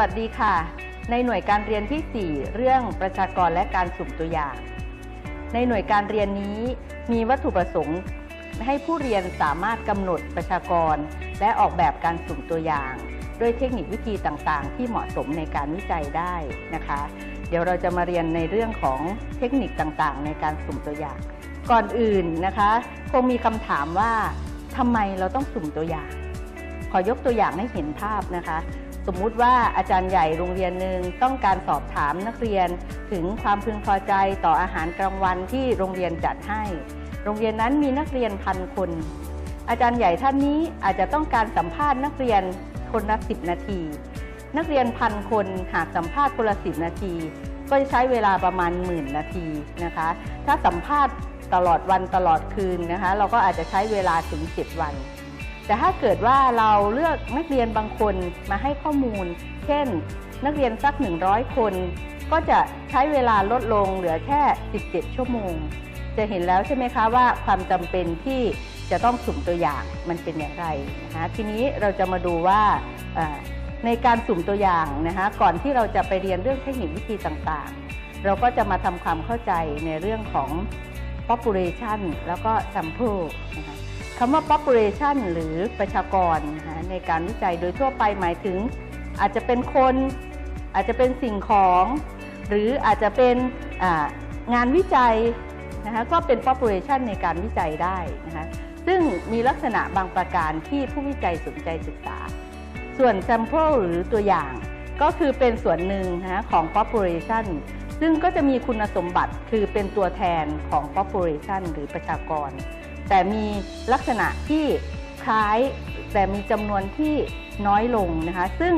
วัสดีค่ะในหน่วยการเรียนที่ 4 เรื่องประชากรและการสุ่มตัวอย่างในหน่วยการเรียนนี้มีวัตถุประสงค์ให้ผู้เรียนสามารถกำหนดประชากรและออกแบบการสุ่มตัวอย่างด้วยเทคนิควิธีต่างๆที่เหมาะสมในการวิจัยได้นะคะเดี๋ยวเราจะมาเรียนในเรื่องของเทคนิคต่างๆในการสุ่มตัวอย่างก่อนอื่นนะคะคงมีคำถามว่าทำไมเราต้องสุ่มตัวอย่างขอยกตัวอย่างให้เห็นภาพนะคะสมมุติว่าอาจารย์ใหญ่โรงเรียนหนึ่งต้องการสอบถามนักเรียนถึงความพึงพอใจต่ออาหารกลางวันที่โรงเรียนจัดให้โรงเรียนนั้นมีนักเรียน1,000 คนอาจารย์ใหญ่ท่านนี้อาจจะต้องการสัมภาษณ์นักเรียนคนละ10 นาทีนักเรียน1,000 คนหากสัมภาษณ์คนละ10 นาทีก็จะใช้เวลาประมาณ10,000 นาทีนะคะถ้าสัมภาษณ์ตลอดวันตลอดคืนนะคะเราก็อาจจะใช้เวลาถึง7 วันแต่ถ้าเกิดว่าเราเลือกนักเรียนบางคนมาให้ข้อมูลเช่นนักเรียนสัก100 คนก็จะใช้เวลาลดลงเหลือแค่17 ชั่วโมงจะเห็นแล้วใช่ไหมคะว่าความจำเป็นที่จะต้องสุ่มตัวอย่างมันเป็นอย่างไรนะคะทีนี้เราจะมาดูว่าในการสุ่มตัวอย่างนะคะก่อนที่เราจะไปเรียนเรื่องเทคนิควิธีต่างๆเราก็จะมาทำความเข้าใจในเรื่องของ population แล้วก็ sample นะคะคำว่า population หรือประชากรนะคะในการวิจัยโดยทั่วไปหมายถึงอาจจะเป็นคนอาจจะเป็นสิ่งของหรืออาจจะเป็นงานวิจัยนะคะก็เป็น population ในการวิจัยได้นะคะซึ่งมีลักษณะบางประการที่ผู้วิจัยสนใจศึกษาส่วน sample หรือตัวอย่างก็คือเป็นส่วนหนึ่งนะคะของ population ซึ่งก็จะมีคุณสมบัติคือเป็นตัวแทนของ population หรือประชากรแต่มีลักษณะที่คล้ายแต่มีจำนวนที่น้อยลงนะคะซึ่ง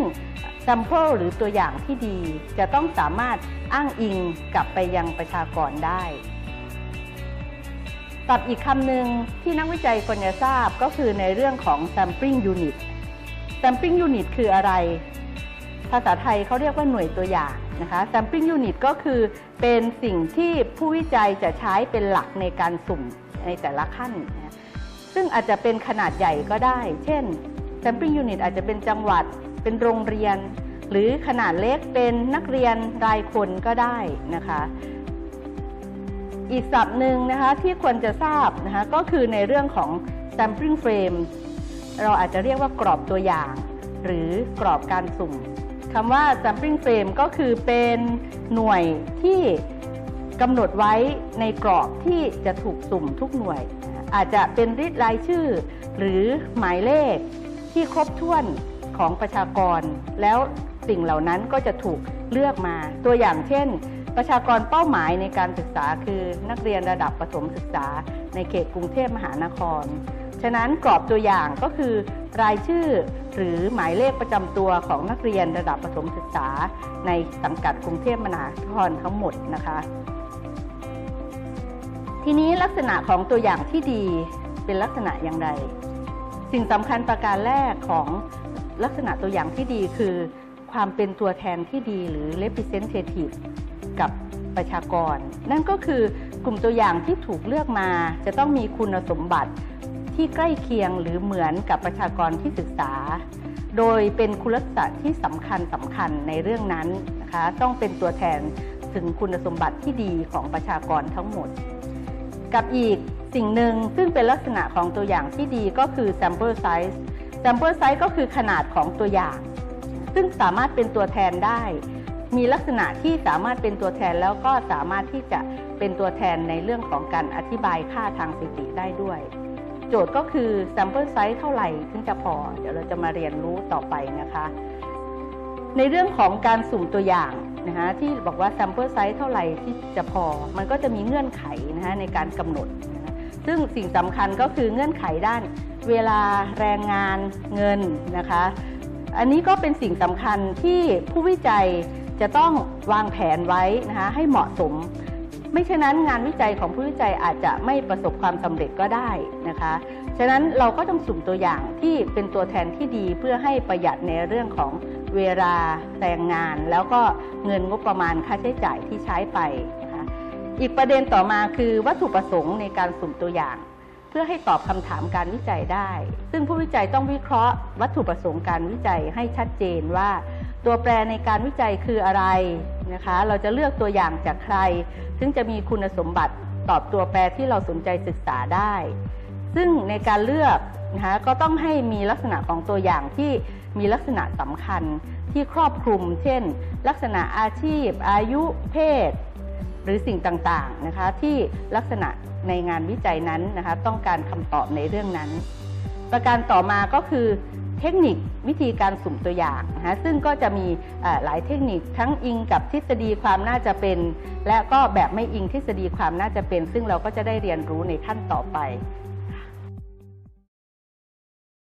sample หรือตัวอย่างที่ดีจะต้องสามารถอ้างอิงกลับไปยังประชากรได้ศัพท์อีกคำหนึ่งที่นักวิจัยควรจะทราบก็คือในเรื่องของ sampling unit sampling unit คืออะไรภาษาไทยเขาเรียกว่าหน่วยตัวอย่างนะคะ sampling unit ก็คือเป็นสิ่งที่ผู้วิจัยจะใช้เป็นหลักในการสุ่มในแต่ละขั้นนะซึ่งอาจจะเป็นขนาดใหญ่ก็ได้เช่น sampling unit อาจจะเป็นจังหวัดเป็นโรงเรียนหรือขนาดเล็กเป็นนักเรียนรายคนก็ได้นะคะอีกศัพท์หนึ่งนะคะที่ควรจะทราบนะคะก็คือในเรื่องของ sampling frame เราอาจจะเรียกว่ากรอบตัวอย่างหรือกรอบการสุ่มคำว่า sampling frame ก็คือเป็นหน่วยที่กำหนดไว้ในกรอบที่จะถูกสุ่มทุกหน่วยอาจจะเป็นรายชื่อหรือหมายเลขที่ครบถ้วนของประชากรแล้วสิ่งเหล่านั้นก็จะถูกเลือกมาตัวอย่างเช่นประชากรเป้าหมายในการศึกษาคือนักเรียนระดับประถมศึกษาในเขตกรุงเทพมหานครฉะนั้นกรอบตัวอย่างก็คือรายชื่อหรือหมายเลขประจำตัวของนักเรียนระดับประถมศึกษาในสังกัดกรุงเทพมหานครทั้งหมดนะคะทีนี้ลักษณะของตัวอย่างที่ดีเป็นลักษณะอย่างไรสิ่งสำคัญประการแรกของลักษณะตัวอย่างที่ดีคือความเป็นตัวแทนที่ดีหรือ representative กับประชากรนั่นก็คือกลุ่มตัวอย่างที่ถูกเลือกมาจะต้องมีคุณสมบัติที่ใกล้เคียงหรือเหมือนกับประชากรที่ศึกษาโดยเป็นคุณลักษณะที่สำคัญในเรื่องนั้นนะคะต้องเป็นตัวแทนถึงคุณสมบัติที่ดีของประชากรทั้งหมดกับอีกสิ่งหนึ่งซึ่งเป็นลักษณะของตัวอย่างที่ดีก็คือ sample size sample size ก็คือขนาดของตัวอย่างซึ่งสามารถเป็นตัวแทนได้มีลักษณะที่สามารถเป็นตัวแทนแล้วก็สามารถที่จะเป็นตัวแทนในเรื่องของการอธิบายค่าทางสถิติได้ด้วยโจทย์ก็คือ sample size เท่าไหร่ถึงจะพอเดี๋ยวเราจะมาเรียนรู้ต่อไปนะคะในเรื่องของการสุ่มตัวอย่างนะคะที่บอกว่า sample size เท่าไหร่ที่จะพอมันก็จะมีเงื่อนไขนะคะในการกำหนดนะซึ่งสิ่งสำคัญก็คือเงื่อนไขด้านเวลาแรงงานเงินนะคะอันนี้ก็เป็นสิ่งสำคัญที่ผู้วิจัยจะต้องวางแผนไว้นะคะให้เหมาะสมไม่เช่นนั้นงานวิจัยของผู้วิจัยอาจจะไม่ประสบความสำเร็จก็ได้นะคะฉะนั้นเราก็ต้องสุ่มตัวอย่างที่เป็นตัวแทนที่ดีเพื่อให้ประหยัดในเรื่องของเวลาแรงงานแล้วก็เงินงบประมาณค่าใช้จ่ายที่ใช้ไปนะคะอีกประเด็นต่อมาคือวัตถุประสงค์ในการสุ่มตัวอย่างเพื่อให้ตอบคำถามการวิจัยได้ซึ่งผู้วิจัยต้องวิเคราะห์วัตถุประสงค์การวิจัยให้ชัดเจนว่า ตัวแปรในการวิจัยคืออะไรนะคะเราจะเลือกตัวอย่างจากใครซึ่งจะมีคุณสมบัติตอบตัวแปรที่เราสนใจศึกษาได้ซึ่งในการเลือกนะคะก็ต้องให้มีลักษณะของตัวอย่างที่มีลักษณะสำคัญที่ครอบคลุมเช่นลักษณะอาชีพอายุเพศหรือสิ่งต่างๆนะคะที่ลักษณะในงานวิจัยนั้นนะคะต้องการคำตอบในเรื่องนั้นประการต่อมาก็คือเทคนิควิธีการสุ่มตัวอย่างนะคะซึ่งก็จะมีหลายเทคนิคทั้งอิงกับทฤษฎีความน่าจะเป็นและก็แบบไม่อิงทฤษฎีความน่าจะเป็นซึ่งเราก็จะได้เรียนรู้ในขั้นต่อไป